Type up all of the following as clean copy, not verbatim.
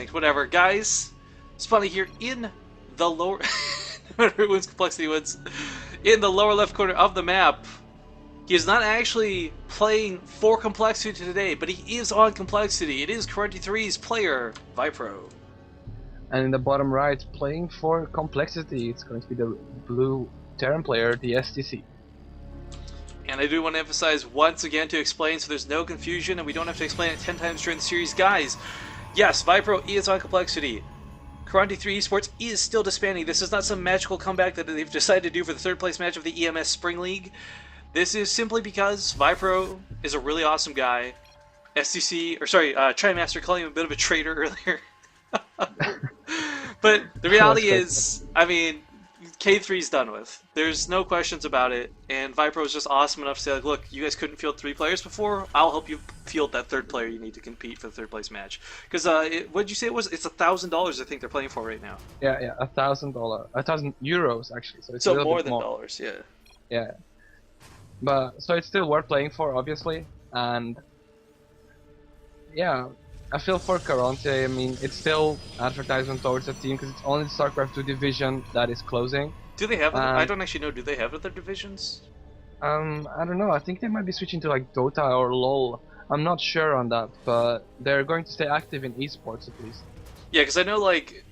think. Whatever. Guys, it's funny here in the lower... Everyone's complexity wins. In the lower left corner of the map, he is not actually playing for complexity today, but he is on complexity. It is Karate3's player, viPro. And in the bottom right, playing for complexity, it's going to be the blue Terran player, TheStC. And I do want to emphasize once again to explain so there's no confusion and we don't have to explain it 10 times during the series. Guys, yes, viPro is on complexity. Karate3 Esports is still disbanding. This is not some magical comeback that they've decided to do for the third place match of the EMS Spring League. This is simply because viPro is a really awesome guy. STC, or sorry, Trimaster calling him a bit of a traitor earlier. But the reality is, I mean, K3's done with. There's no questions about it, and viPro is just awesome enough to say, like, look, you guys couldn't field 3 players before, I'll help you field that 3rd player you need to compete for the 3rd place match. Because, what did you say it was? It's $1,000 I think they're playing for right now. Yeah, $1,000, €1,000 actually. So it's a so little more bit than more. dollars, yeah. Yeah, but so it's still worth playing for, obviously, and yeah. I feel for Karate. I mean, it's still advertisement towards the team because it's only the StarCraft 2 division that is closing. Do they have? I don't actually know. Do they have other divisions? I don't know. I think they might be switching to like Dota or LoL. I'm not sure on that, but they're going to stay active in esports at least. Yeah, because I know, like,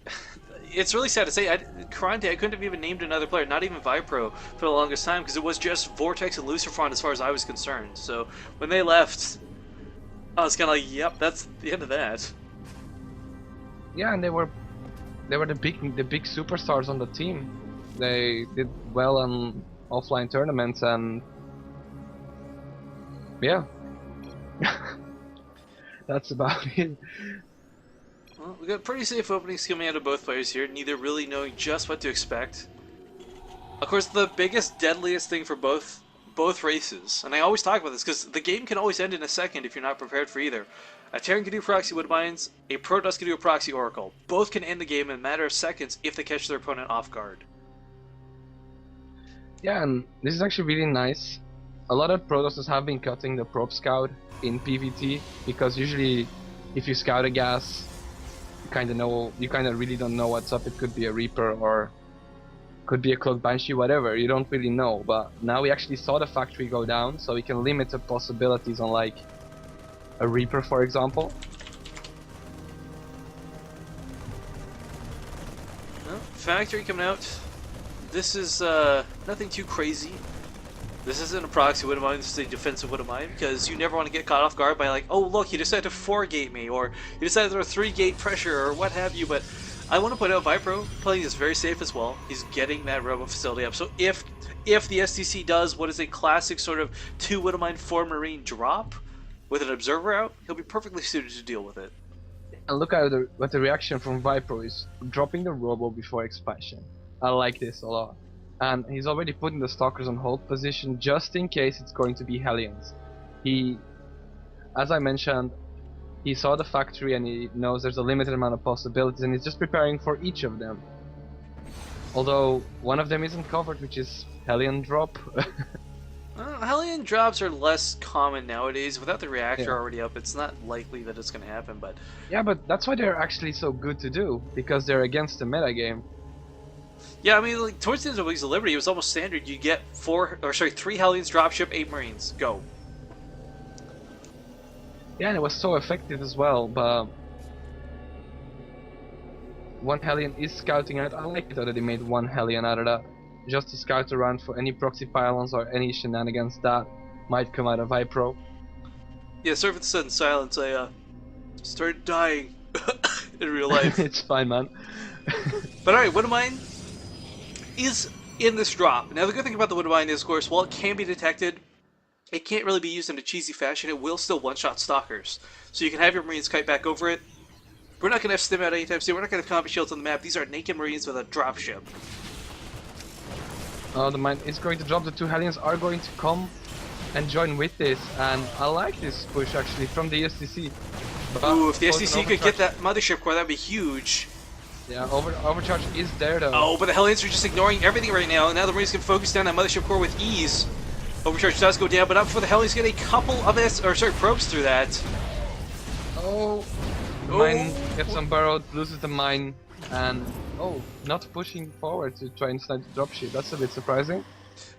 it's really sad to say. Karate, I couldn't have even named another player, not even viPro, for the longest time because it was just Vortex and Lucifer as far as I was concerned. So when they left, I was kind of like, yep, that's the end of that. Yeah, and they were the big superstars on the team. They did well on offline tournaments, and yeah, that's about it. Well, we got pretty safe openings coming out of both players here, neither really knowing just what to expect. Of course, the biggest, deadliest thing for both races, and I always talk about this because the game can always end in a second if you're not prepared for either. A Terran can do proxy Woodbines, a Protoss can do a proxy Oracle. Both can end the game in a matter of seconds if they catch their opponent off guard. Yeah, and this is actually really nice. A lot of Protosses have been cutting the prop scout in PvT because usually if you scout a gas, you kind of really don't know what's up. It could be a Reaper or could be a Cloak Banshee, whatever. You don't really know. But now we actually saw the factory go down, so we can limit the possibilities on like a Reaper, for example. Well, factory coming out. This is nothing too crazy. This isn't a proxy Woodbine, this is a defensive Woodbine, because you never want to get caught off guard by like, oh look, he decided to 4-gate me, or he decided to 3-gate pressure, or what have you. But I want to point out viPro playing is very safe as well. He's getting that robo facility up. So if the STC does what is a classic sort of 2 Woodbine 4 Marine drop with an observer out, he'll be perfectly suited to deal with it. And look at what the reaction from viPro is, dropping the robo before expansion. I like this a lot. And he's already putting the Stalkers on hold position just in case it's going to be Hellions. He, as I mentioned, he saw the factory and he knows there's a limited amount of possibilities and he's just preparing for each of them. Although one of them isn't covered, which is Hellion drop. Hellion drops are less common nowadays. Without the reactor already up, it's not likely that it's going to happen. But yeah, but that's why they're actually so good to do, because they're against the metagame. Yeah, I mean, like, towards the end of Wings of Liberty, it was almost standard. You get 3 Hellions, dropship, 8 Marines, go. Yeah, and it was so effective as well, but one Hellion is scouting out. I like it that they made one Hellion out of that, just to scout around for any proxy pylons or any shenanigans that might come out of viPro. Yeah, sorry for the sudden silence. I started dying in real life. It's fine, man. But alright, Woodbine is in this drop. Now the good thing about the Woodbine is, of course, while it can be detected, it can't really be used in a cheesy fashion. It will still one-shot Stalkers. So you can have your Marines kite back over it. We're not going to have stim out anytime soon. We're not going to have combat shields on the map. These are naked Marines with a dropship. Oh, the mine is going to drop. The 2 Hellions are going to come and join with this, and I like this push actually from the STC. Ooh, if the STC could get that mothership core, that'd be huge. Yeah, overcharge is there though. Oh, but the Hellions are just ignoring everything right now, and now the Marines can focus down that mothership core with ease. Overcharge does go down, but up before the Hellions get a couple of probes through that. Oh, mine Oh! gets unburrowed, loses the mine, and not pushing forward to try and snipe the dropship. That's a bit surprising.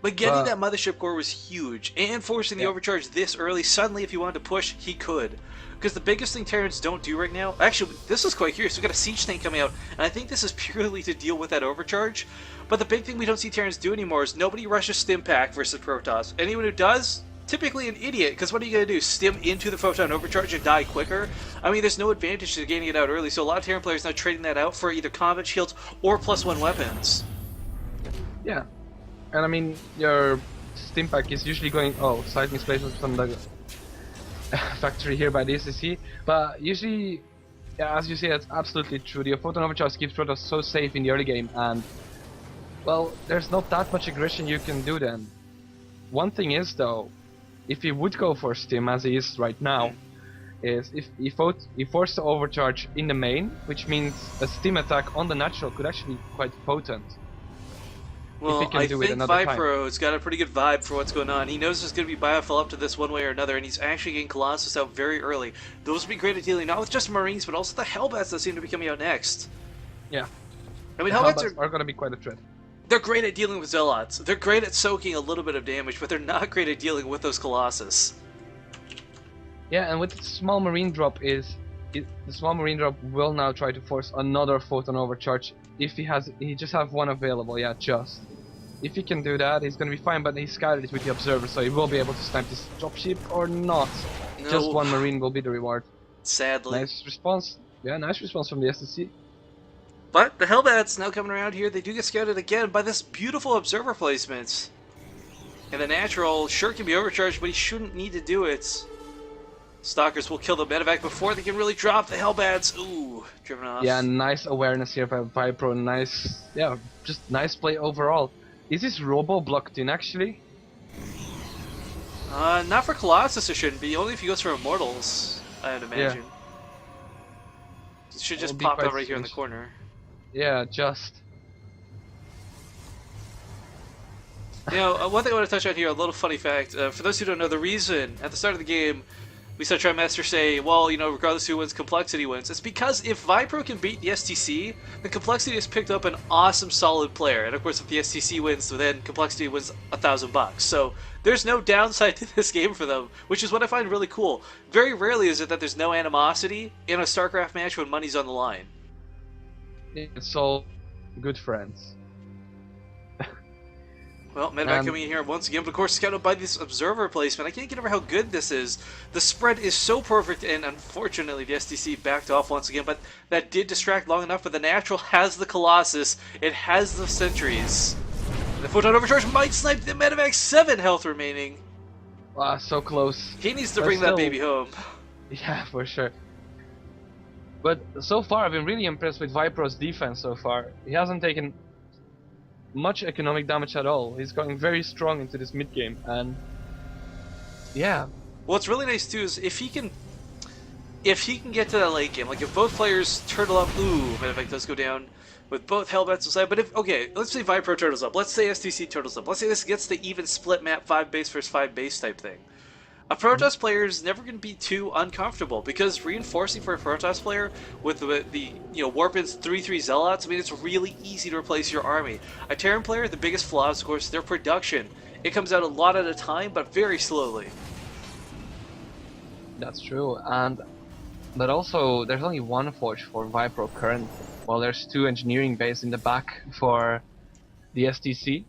But getting But that mothership core was huge, and forcing the yeah, overcharge this early, suddenly if he wanted to push, he could. Because the biggest thing Terrans don't do right now, actually, this is quite curious, we've got a siege tank coming out, and I think this is purely to deal with that overcharge. But the big thing we don't see Terrans do anymore is nobody rushes stim pack versus Protoss. Anyone who does, typically an idiot, because what are you going to do, stim into the photon overcharge and die quicker? I mean, there's no advantage to getting it out early, so a lot of Terran players now trading that out for either combat shields or +1 weapons. yeah, and I mean your stim pack is usually going side misplacement from the factory here by the TheStC, but usually, yeah, as you say, that's absolutely true. The photon overcharge keeps Protoss so safe in the early game, and well, there's not that much aggression you can do then. One thing is though, if he would go for stim as he is right now, is if he forced the overcharge in the main, which means a stim attack on the natural could actually be quite potent. Well, I think viPro's got a pretty good vibe for what's going on. He knows there's going to be biofill up to this one way or another, and he's actually getting Colossus out very early. Those would be great at dealing not with just Marines, but also the Hellbats that seem to be coming out next. Yeah. I mean, Hellbats are going to be quite a threat. They're great at dealing with Zealots. They're great at soaking a little bit of damage, but they're not great at dealing with those Colossus. Yeah, and with the small Marine drop the small Marine drop will now try to force another photon overcharge if he just have one available, yeah, just. If he can do that, he's gonna be fine, but he scouted it with the Observer, so he will be able to snipe this dropship or not. No. Just one Marine will be the reward. Sadly. Nice response. Yeah, nice response from the TheStC. But the Hellbats now coming around here, they do get scouted again by this beautiful Observer placement. And the natural sure can be overcharged, but he shouldn't need to do it. Stalkers will kill the medevac before they can really drop the Hellbats. Ooh, driven off. Yeah, nice awareness here by viPro. Nice, yeah, just nice play overall. Is this Robo blocked in actually? Not for Colossus it shouldn't be, only if he goes for Immortals, I would imagine. Yeah. It should just pop out right here in the corner. Yeah, just. You know, one thing I want to touch on here, a little funny fact. For those who don't know, the reason at the start of the game we saw Trimester say, well, you know, regardless who wins, Complexity wins. It's because if viPro can beat the TheStC, then Complexity has picked up an awesome, solid player. And of course, if the TheStC wins, then Complexity wins $1,000. So there's no downside to this game for them, which is what I find really cool. Very rarely is it that there's no animosity in a StarCraft match when money's on the line. It's all good friends. Well, medevac coming in here once again, but of course scouted by this Observer placement. I can't get over how good this is. The spread is so perfect, and unfortunately the TheStC backed off once again, but that did distract long enough, but the natural has the Colossus, it has the sentries. The photon overcharge might snipe the medevac, 7 health remaining. Wow, so close. He needs to bring that baby home. Yeah, for sure. But so far I've been really impressed with viPro's defense so far. He hasn't taken much economic damage at all. He's going very strong into this mid game, and yeah. What's really nice too is if he can get to that late game, like if both players turtle up, medevac does go down with both Hellbats aside, but if, okay, let's say viPro turtles up, let's say TheStC turtles up, let's say this gets the even split map 5 base versus 5 base type thing. A Protoss player is never going to be too uncomfortable, because reinforcing for a Protoss player with the Warpin's 3/3 Zealots, I mean, it's really easy to replace your army. A Terran player, the biggest flaw is, of course, their production. It comes out a lot at a time, but very slowly. That's true, but also there's only one forge for viPro currently, while there's 2 engineering bases in the back for the TheStC.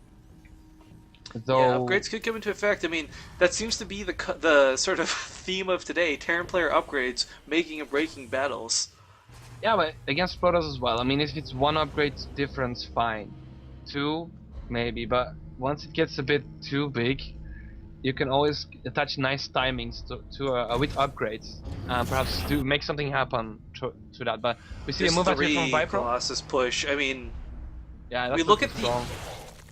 Though, yeah, upgrades could come into effect. I mean, that seems to be the sort of theme of today. Terran player upgrades making and breaking battles. Yeah, but against Protoss as well. I mean, if it's 1 upgrade difference, fine. 2, maybe, but once it gets a bit too big, you can always attach nice timings with upgrades. Perhaps to make something happen to that. But we see a move out here from viPro. Colossus push. I mean, yeah, that's we look at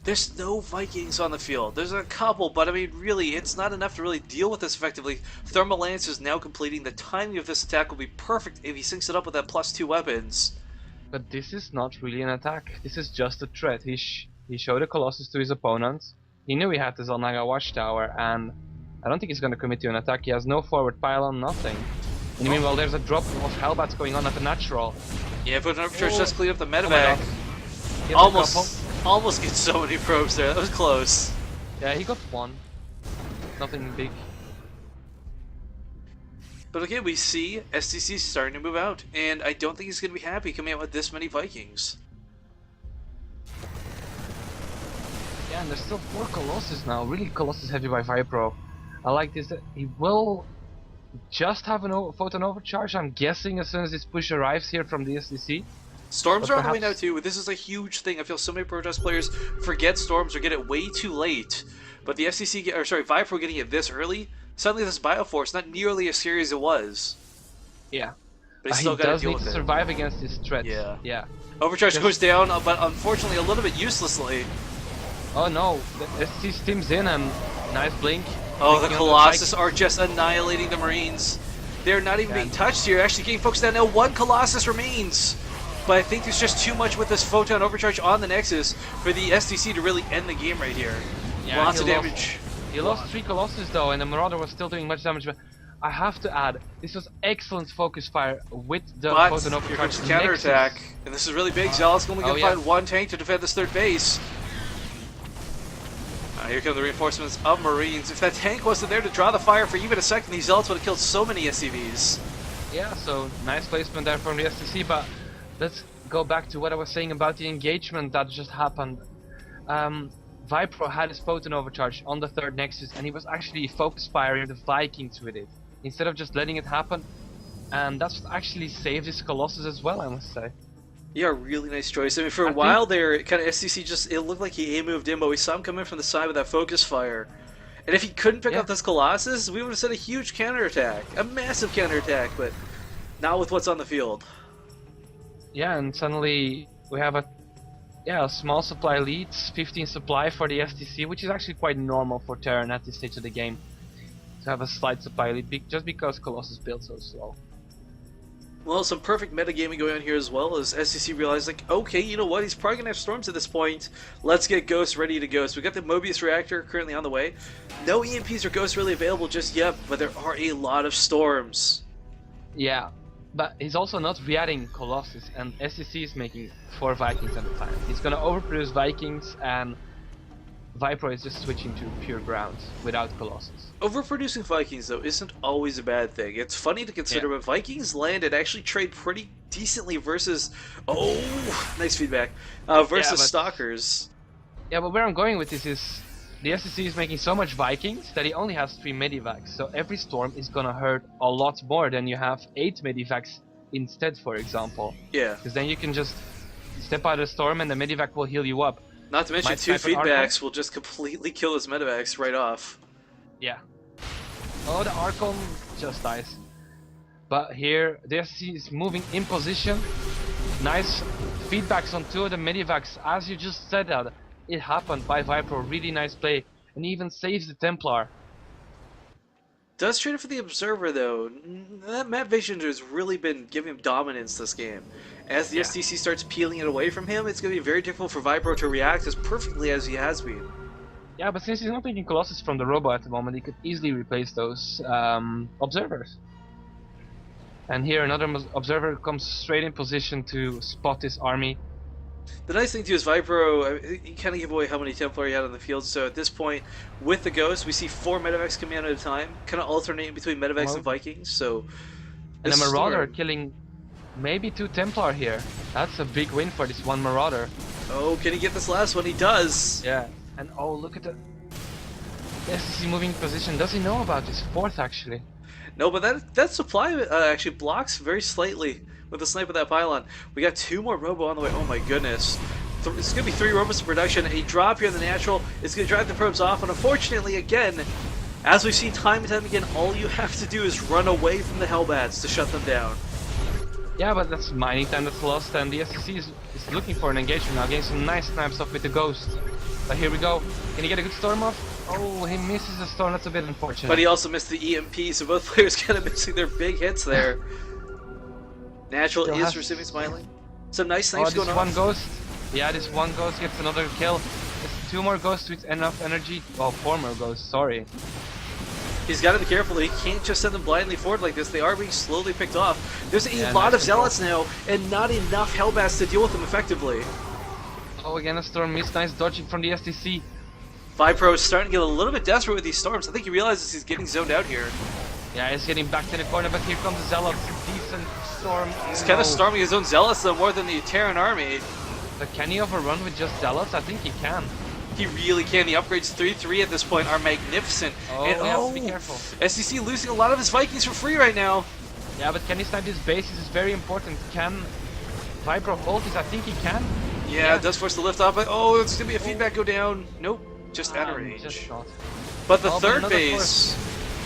there's no Vikings on the field. There's a couple, but I mean, really, it's not enough to really deal with this effectively. Thermal Lance is now completing. The timing of this attack will be perfect if he syncs it up with that +2 weapons. But this is not really an attack. This is just a threat. He showed a Colossus to his opponent. He knew he had the Zalnaga watchtower, and I don't think he's going to commit to an attack. He has no forward pylon, nothing. And meanwhile, there's a drop of Hellbats going on at the natural. Yeah, but Overcharge just cleaned up the Oh my medevac. God. He has a couple. Almost gets so many probes there. That was close. Yeah, he got one. Nothing big. But again, we see STC starting to move out, and I don't think he's going to be happy coming out with this many Vikings. Yeah, and there's still 4 Colossus now. Really Colossus heavy by viPro. I like this. He will just have a photon overcharge, I'm guessing, as soon as this push arrives here from the STC. Storms But are on the way now perhaps- too. This is a huge thing. I feel so many Protest players forget Storms or get it way too late. But the FCC, viPro getting it this early, suddenly this Bioforce not nearly as scary as it was. Yeah. But he's He still got to does deal need with to it. survive against this threat. Yeah. Yeah. Overcharge Just- goes down, but unfortunately a little bit uselessly. Oh no, the STC steams in and nice blink. Oh, the Blinking on Colossus bike. are just annihilating the Marines. They're not even Yeah. being touched here. Actually getting focused down now. 1 Colossus remains. But I think there's just too much with this Photon Overcharge on the Nexus for the STC to really end the game right here. Yeah, Lots he of lost- damage. He lost 3 Colossus though, and the Marauder was still doing much damage. But I have to add, this was excellent focus fire with the But Photon here Overcharge comes the counterattack. And this is really big. Zealot's only going to Oh, yeah. find 1 tank to defend this 3rd base. Here come the reinforcements of Marines. If that tank wasn't there to draw the fire for even a second, these Zealots would have killed so many SCVs. Yeah, so nice placement there from the STC, but let's go back to what I was saying about the engagement that just happened. viPro had his Photon Overcharge on the 3rd Nexus, and he was actually focus firing the Vikings with it, instead of just letting it happen. And that's what actually saved his Colossus as well, I must say. Yeah, really nice choice. I mean, for a I while there, kind of SCC just, it looked like he moved in, but we saw him come in from the side with that focus fire. And if he couldn't pick Yeah. up this Colossus, we would have sent a huge counterattack. A massive counterattack, but not with what's on the field. Yeah, and suddenly we have a small supply lead, 15 supply for the STC, which is actually quite normal for Terran at this stage of the game. To have a slight supply lead, just because Colossus built so slow. Well, some perfect metagaming going on here as well, as SCC realized, like, okay, you know what, he's probably going to have Storms at this point. Let's get Ghosts ready to go. So we got the Mobius Reactor currently on the way. No EMPs or Ghosts really available just yet, but there are a lot of Storms. Yeah, but he's also not re-adding Colossus, and SCC is making 4 Vikings at a time. He's gonna overproduce Vikings, and viPro is just switching to pure ground without Colossus. Overproducing Vikings, though, isn't always a bad thing. It's funny to consider, Yeah. but Vikings land and actually trade pretty decently versus... Oh, nice feedback. Versus but- Stalkers. Yeah, but where I'm going with this is, the SCC is making so much Vikings that he only has 3 Medivacs, so every storm is gonna hurt a lot more than you have 8 Medivacs instead, for example. Yeah. Because then you can just step out of the storm and the Medivac will heal you up. Not to mention, Might 2 snipe an feedbacks will just completely kill his medevacs right off. Yeah. Oh, the Archon just dies. But here, the SCC is moving in position. Nice feedbacks on 2 of the Medivacs. As you just said that, it happened by viPro. Really nice play. And he even saves the Templar. Does trade it for the Observer, though. That map vision has really been giving him dominance this game. As the Yeah. STC starts peeling it away from him, it's going to be very difficult for viPro to react as perfectly as he has been. Yeah, but since he's not taking Colossus from the Robo at the moment, he could easily replace those Observers. And here another Observer comes straight in position to spot this army. The nice thing too is viPro, he kind of gave away how many Templar he had on the field, so at this point, with the Ghost, we see 4 medevacs coming out at a time, kind of alternating between medevacs Well- and Vikings, so... And this a Marauder storm- killing maybe 2 Templar here. That's a big win for this one Marauder. Oh, can he get this last one? He does! Yeah. And oh, look at the STC moving position. Does he know about this 4th actually? No, but that supply actually blocks very slightly with the snipe of that pylon. We got 2 more Robo on the way. Oh my goodness. It's going to be 3 Robos in production. A drop here in the natural is going to drive the probes off. And unfortunately, again, as we've seen time and time again, all you have to do is run away from the Hellbats to shut them down. Yeah, but that's mining time that's lost, and the STC is looking for an engagement now, getting some nice snipes off with the Ghost. But here we go. Can he get a good storm off? Oh, he misses the storm. That's a bit unfortunate. But he also missed the EMP, so both players kind of missing their big hits there. Natural Still is has- receiving smiling. Some nice Oh, snipes this going one on. Ghost. Yeah, this one Ghost gets another kill. There's 2 more Ghosts with enough energy. Oh, 4 more Ghosts, sorry. He's got to be careful. He can't just send them blindly forward like this. They are being slowly picked off. There's a lot of Zealots now, and not enough Hellbats to deal with them effectively. Oh, again a storm miss. Nice dodging from the STC. viPro is starting to get a little bit desperate with these storms. I think he realizes he's getting zoned out here. Yeah, he's getting back to the corner, but here comes the Zealots. Decent storm. He's kind of storming his own Zealots though, more than the Terran army. But can he overrun with just Zealots? I think he can. He really can. The upgrades 3-3 at this point are magnificent. Oh, and he has to be careful. STC losing a lot of his Vikings for free right now. Yeah, but can he snipe his base? This is very important. Can viPro hold this? I think he can. Yeah, it does force the lift off, but oh, it's going to be a feedback go down. Nope, just out of range. Just shot. But the but third another base,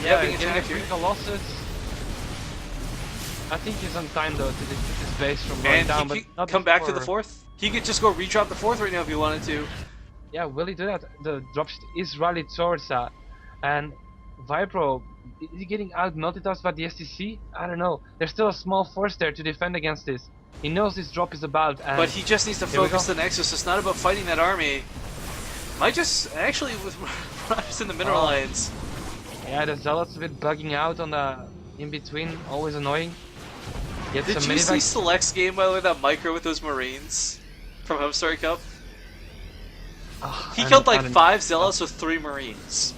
yeah, being getting attacked three here. Colossus. I think he's on time though to defeat his base from going And down, he but not could come back to the before. fourth. He could just go redrop the fourth right now if he wanted to. Yeah, will he do that? The dropship is rallied towards that. And viPro, is he getting out multitasked by the STC? I don't know. There's still a small force there to defend against this. He knows this drop is about, and But he just needs to Here we focus go. the Nexus. It's not about fighting that army. Might just actually with Marauders in the Mineral Alliance. yeah, the Zealots a bit bugging out on the in between, always annoying. Get Did some you see minivacs. Select's game by the way, that micro with those Marines from Home Story Cup? He killed like 5 Zealots with 3 Marines.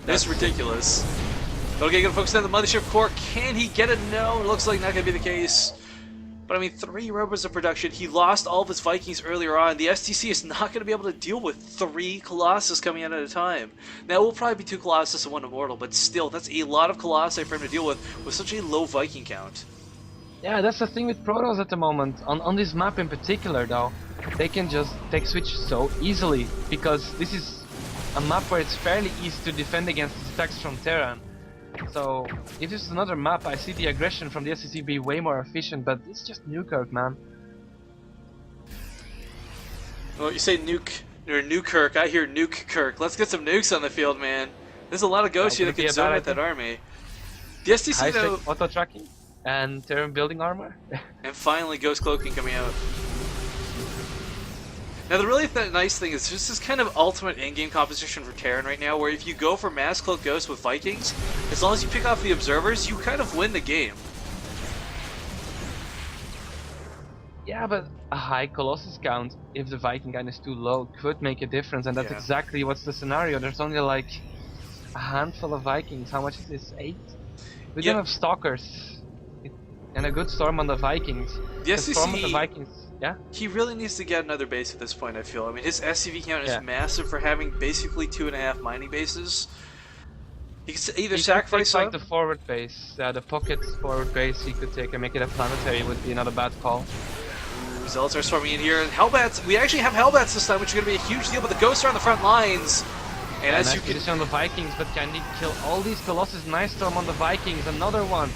That's ridiculous. Okay, gonna focus on the Mothership Core. Can he get it? No, it looks like not gonna be the case. But I mean, 3 robots of production. He lost all of his Vikings earlier on. The STC is not going to be able to deal with 3 Colossus coming in at a time. Now, it will probably be 2 Colossus and 1 Immortal, but still, that's a lot of Colossi for him to deal with such a low Viking count. Yeah, that's the thing with Protoss at the moment. On this map in particular, though, they can just take switch so easily because this is a map where it's fairly easy to defend against attacks from Terran. So if this is another map, I see the aggression from the SCC be way more efficient, but it's just Newkirk, man. Well, you say nuke or Newkirk, I hear Nuke Kirk. Let's get some nukes on the field, man. There's a lot of ghosts here that can zone at that army. The STC though, auto tracking and Terran building armor. and finally Ghost Cloaking coming out. Now the really nice thing is this is kind of ultimate in-game composition for Terran right now, where if you go for Mass Cloak Ghost with Vikings, as long as you pick off the observers, you kind of win the game. Yeah, but a high Colossus count, if the Viking count is too low, could make a difference, and that's exactly what's the scenario. There's only like a handful of Vikings. How much is this? 8? We don't have Stalkers. And a good storm on the Vikings. The storm on the SCC, Vikings, yeah? he really needs to get another base at this point, I feel. I mean, his SCV count is massive for having basically 2.5 mining bases. He could either sacrifice like the forward base, the pocket forward base he could take and make it a planetary would be another bad call. Zealots are swarming in here, and Hellbats, we actually have Hellbats this time, which is going to be a huge deal, but the Ghosts are on the front lines. And as you can see on the Vikings, but can he kill all these Colossus? Nice storm on the Vikings, another one.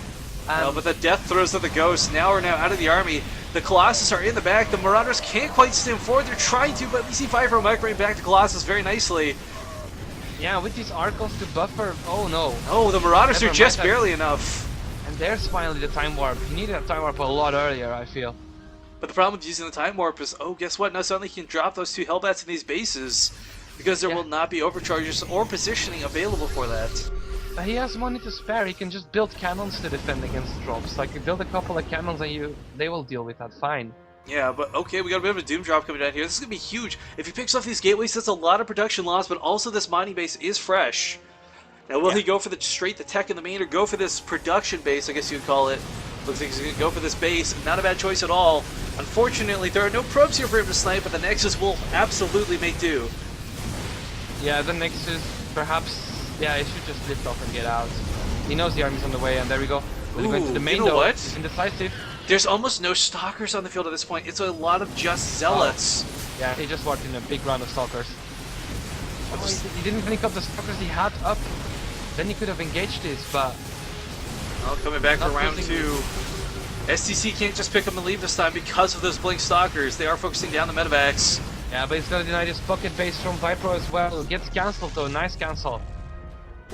No, but the death throws of the Ghosts now are out of the army. The Colossus are in the back. The Marauders can't quite stem forward. They're trying to, but we see viPro migrating back to Colossus very nicely. Yeah, with these Archons to buffer. Oh no. Oh, the Marauders are just barely enough. And there's finally the Time Warp. He needed a Time Warp a lot earlier, I feel. But the problem with using the Time Warp is, oh, guess what? Now suddenly he can drop those 2 Hellbats in these bases because there will not be overcharges or positioning available for that. But he has money to spare. He can just build cannons to defend against drops. Like, build a couple of cannons and they will deal with that fine. Yeah, but okay, we got a bit of a Doom drop coming down here. This is going to be huge. If he picks off these gateways, that's a lot of production loss, but also this mining base is fresh. Now, will he go for the tech in the main, or go for this production base, I guess you would call it? Looks like he's going to go for this base. Not a bad choice at all. Unfortunately, there are no probes here for him to snipe, but the Nexus will absolutely make do. Yeah, the Nexus, perhaps, yeah, he should just lift off and get out. He knows the army's on the way, and there we go. We're going to the main, you know what? Indecisive. There's almost no Stalkers on the field at this point. It's a lot of just Zealots. Oh. Yeah, he just walked in a big round of Stalkers. Oh, he didn't finish up the Stalkers he had up. Then he could have engaged this, but... Oh, coming back for round 2. STC can't just pick up and leave this time because of those Blink Stalkers. They are focusing down the medevacs. Yeah, but he's gonna deny this pocket base from viPro as well. Gets cancelled though, nice cancel.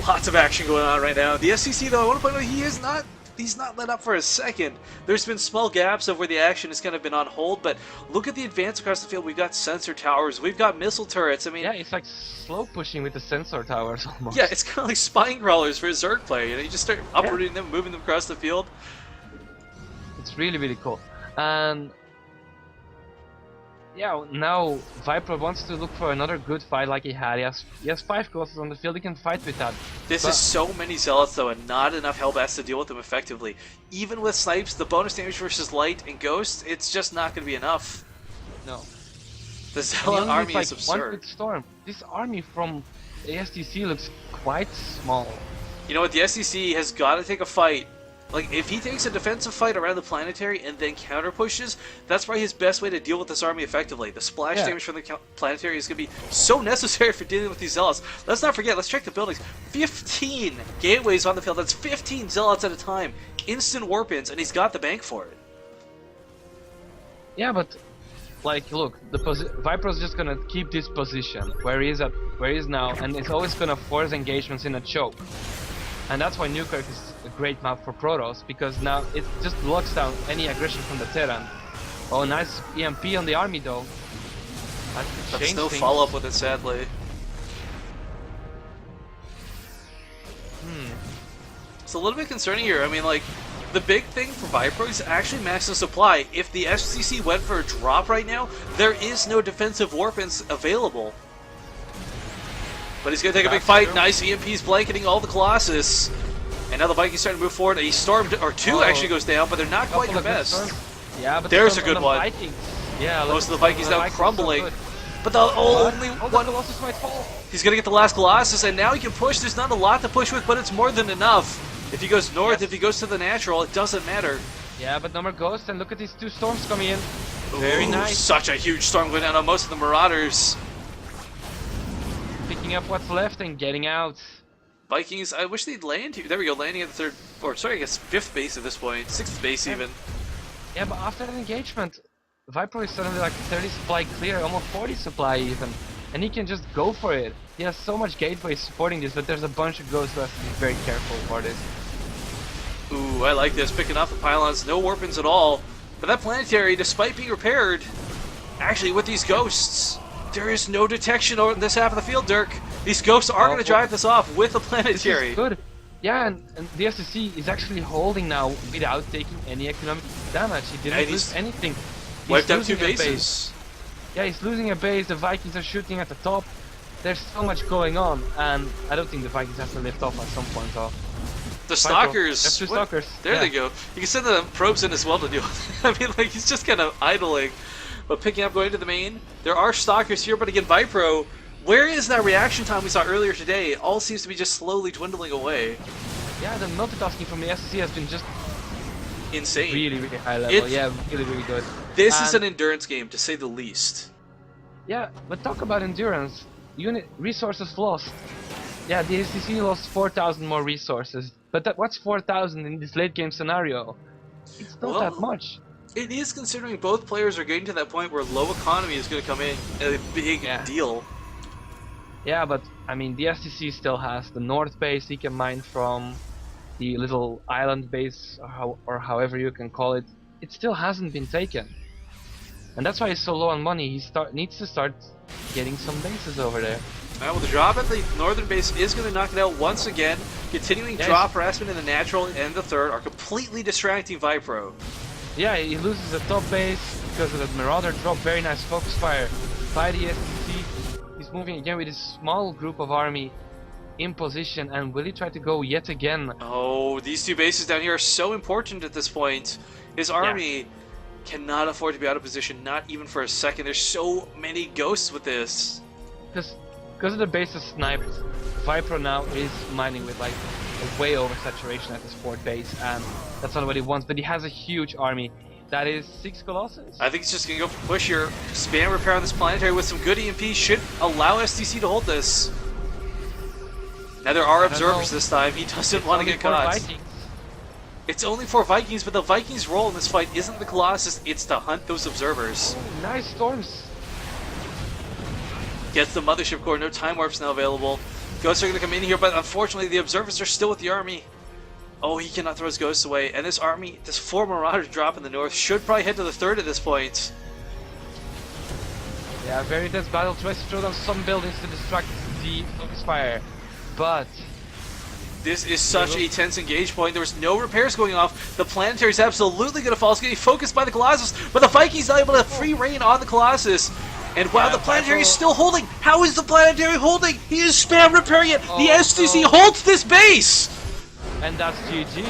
Lots of action going on right now. The STC though, I want to point out he is not he's not let up for a second. There's been small gaps of where the action has kind of been on hold, but look at the advance across the field. We've got sensor towers, we've got missile turrets. I mean, Yeah, it's like slow pushing with the sensor towers almost. yeah, it's kind of like spine crawlers for a Zerg player. You know, you just start uprooting them, moving them across the field. It's really, really cool. And yeah, now viPro wants to look for another good fight like he had. He has 5 Colossus on the field, he can fight with that. This is so many Zealots though, and not enough Hellbats to deal with them effectively. Even with Snipes, the bonus damage versus Light and Ghost, it's just not going to be enough. No. The Zealot army like is one absurd. good storm. This army from the STC looks quite small. You know what, the SEC has got to take a fight. Like, if he takes a defensive fight around the planetary and then counter pushes, that's probably his best way to deal with this army effectively. The splash damage from the planetary is going to be so necessary for dealing with these Zealots. Let's not forget, let's check the buildings. 15 gateways on the field, that's 15 Zealots at a time. Instant warp-ins, and he's got the bank for it. Yeah, but like, look, viPro's just gonna keep this position where he is now, and it's always gonna force engagements in a choke. And that's why Newkirk is a great map for Protoss, because now it just locks down any aggression from the Terran. Oh, nice EMP on the army though. That's no follow-up with it, sadly. It's a little bit concerning here. I mean, like, the big thing for viPro is actually max the supply. If the SCC went for a drop right now, there is no defensive warp-ins available. But he's going to take a big fight. True. Nice EMPs blanketing all the Colossus. And now the Vikings starting to move forward. A storm, or two actually goes down, but they're not quite your best. Yeah, but there's a good one. Vikings. Yeah, most of the Vikings now crumbling. But the only one Colossus might fall. He's going to get the last Colossus, and now he can push. There's not a lot to push with, but it's more than enough. If he goes north, if he goes to the natural, it doesn't matter. Yeah, but no more Ghosts, and look at these 2 storms coming in. Very nice. Such a huge storm going down on most of the Marauders. Picking up what's left and getting out. Vikings, I wish they'd land here. There we go, landing at the 3rd, or sorry, I guess 5th base at this point. 6th base even. Yeah, but after that engagement, viPro is suddenly like 30 supply clear, almost 40 supply even. And he can just go for it. He has so much gateway supporting this, but there's a bunch of ghosts who have to be very careful for this. Ooh, I like this. Picking off the pylons, no warp-ins at all. But that planetary, despite being repaired, actually with these ghosts, there is no detection on this half of the field, Dirk. These ghosts are going to drive this off with the planetary. This is good. Yeah, and the STC is actually holding now without taking any economic damage. He didn't lose anything. Wiped out 2 bases. Yeah, he's losing a base. The Vikings are shooting at the top. There's so much going on, and I don't think the Vikings have to lift off at some point off. The Stalkers. There's 2 Stalkers. There they go. You can send the probes in as well to deal with it. I mean, like, he's just kind of idling. But picking up, going to the main, there are Stalkers here, but again, viPro, where is that reaction time we saw earlier today? It all seems to be just slowly dwindling away. Yeah, the multitasking from the SCC has been just insane. Really, really high level. Yeah, really, really good. This is an endurance game, to say the least. Yeah, but talk about endurance. Unit resources lost. Yeah, the SCC lost 4,000 more resources. But what's 4,000 in this late game scenario? It's not that much. It is, considering both players are getting to that point where low economy is going to come in a big deal. Yeah, but I mean, the STC still has the north base he can mine from, the little island base, or however you can call it. It still hasn't been taken. And that's why he's so low on money. He needs to start getting some bases over there. Well, the drop at the northern base is going to knock it out once again. Continuing drop harassment in the natural and the 3rd are completely distracting viPro. Yeah, he loses the top base because of the Marauder drop. Very nice focus fire by the STC. He's moving again with his small group of army in position, and will he try to go yet again? Oh, these 2 bases down here are so important at this point. His army cannot afford to be out of position, not even for a second. There's so many ghosts with this. Because of the base is sniped, viPro now is mining with like a way over saturation at his 4th base, and that's not what he wants. But he has a huge army. That is 6 Colossus. I think he's just going to go for push here. Spam repair on this planetary with some good EMP should allow STC to hold this. Now there are observers this time. He doesn't want to get caught. It's only 4 Vikings, but the Vikings' role in this fight isn't the Colossus, it's to hunt those observers. Oh, nice storms. Gets the Mothership Core, no time warps now available. Ghosts are going to come in here, but unfortunately the observers are still with the army. Oh, he cannot throw his ghosts away. And this army, this 4 Marauders drop in the north, should probably head to the 3rd at this point. Yeah, very intense battle. Tries to throw down some buildings to distract the focus fire. But this is such a tense engage point. There's no repairs going off. The Planetary is absolutely going to fall. It's getting focused by the Colossus, but the Vikings not able to free reign on the Colossus. And wow, the Planetary is still holding. How is the Planetary holding? He is spam repairing it. The STC holds this base. And that's GG.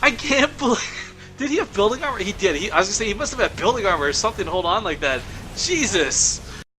I can't believe. Did he have building armor? He did. I was gonna say he must have had building armor or something to hold on like that. Jesus.